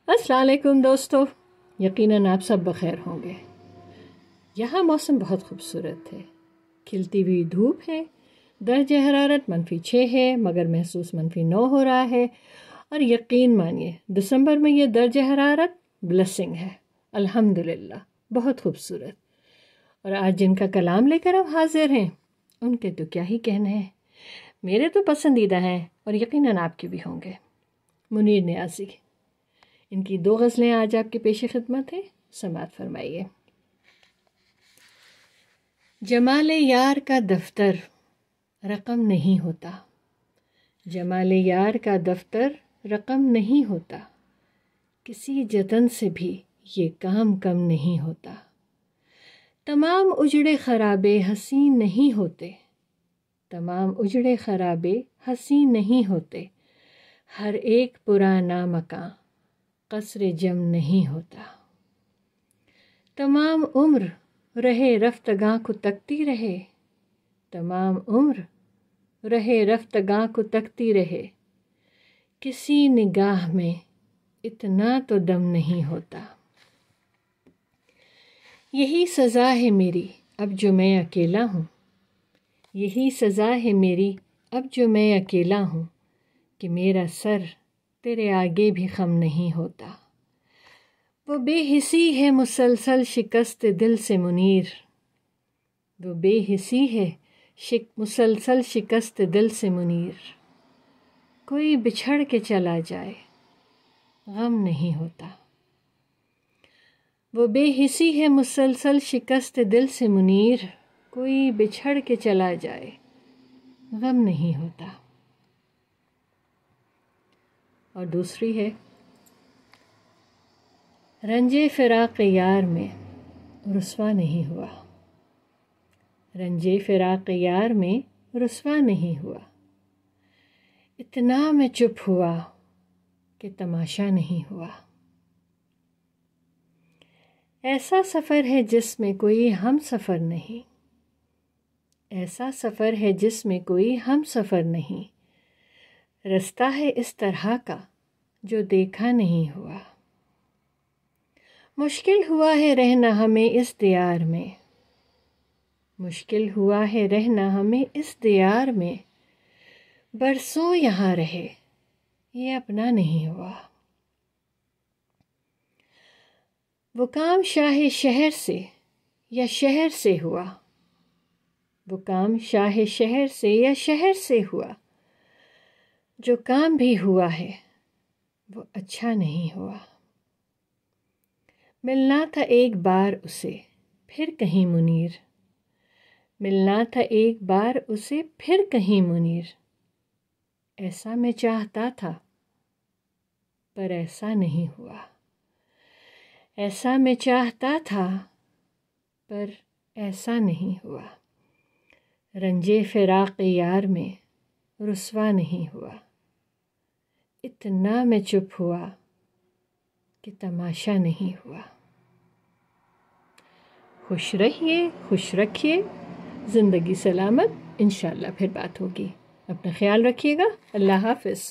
السلام علیکم دوستو، یقیناً آپ سب بخیر ہوں گے۔ یہاں موسم بہت خوبصورت ہے، کھلتی ہوئی دھوپ ہے، درجہ حرارت -6 ہے مگر محسوس -9 ہو رہا ہے، اور یقین مانیے دسمبر میں یہ درجہ حرارت بلیسنگ ہے، الحمدللہ بہت خوبصورت۔ اور آج جن کا کلام لے کر اب حاضر ہیں ان کے تو کیا ہی کہنے ہیں، میرے تو پسندیدہ ہیں اور یقیناً آپ کے بھی ہوں گے۔ منیر نیازی، ان کی 2 غزلیں آج آپ کے پیش خدمت ہیں، سماعت فرمائیے۔ جمال یار کا دفتر رقم نہیں ہوتا، جمال یار کا دفتر رقم نہیں ہوتا، کسی جتن سے بھی یہ کام کم نہیں ہوتا۔ تمام اجڑے خرابے حسین نہیں ہوتے، تمام اجڑے خرابے حسین نہیں ہوتے، ہر ایک پرانا مکان قصر جم نہیں ہوتا۔ تمام عمر رہے رفتگاں کو تکتی رہے، تمام عمر رہے رفتگاں کو تکتی رہے، کسی نگاہ میں اتنا تو دم نہیں ہوتا۔ یہی سزا ہے میری اب جو میں اکیلا ہوں، یہی سزا ہے میری اب جو میں اکیلا ہوں، کہ میرا سر تیرے آگے بھی خم نہیں ہوتا۔ وہ بے حسی ہے مسلسل شکست دل سے منیر، وہ بے حسی ہے مسلسل شکست دل سے منیر، کوئی بچھڑ کے چلا جائے غم نہیں ہوتا۔ وہ بے حسی ہے مسلسل شکست دل سے منیر، کوئی بچھڑ کے چلا جائے غم نہیں ہوتا۔ اور دوسری ہے، رنجے فراق یار میں رسوا نہیں ہوا، رنجے فراق یار میں رسوا نہیں ہوا، اتنا میں چپ ہوا کہ تماشا نہیں ہوا۔ ایسا سفر ہے جس میں کوئی ہم سفر نہیں، ایسا سفر ہے جس میں کوئی ہم سفر نہیں، رستہ ہے اس طرح کا جو دیکھا نہیں ہوا۔ مشکل ہوا ہے رہنا ہمیں اس دیار میں، مشکل ہوا ہے رہنا ہمیں اس دیار میں، برسوں یہاں رہے یہ اپنا نہیں ہوا۔ وہ کام شاہ شہر سے یا شہر سے ہوا، وہ کام شاہ شہر سے یا شہر سے ہوا، جو کام بھی ہوا ہے وہ اچھا نہیں ہوا۔ ملنا تھا ایک بار اسے پھر کہیں منیر، ملنا تھا ایک بار اسے پھر کہیں منیر، ایسا میں چاہتا تھا پر ایسا نہیں ہوا، ایسا میں چاہتا تھا پر ایسا نہیں ہوا۔ رنجے فراق یار میں رسوا نہیں ہوا، اتنا میں چپ ہوا کہ تماشا نہیں ہوا۔ خوش رہیے، خوش رکھیے، زندگی سلامت، انشاءاللہ پھر بات ہوگی۔ اپنا خیال رکھیے گا، اللہ حافظ۔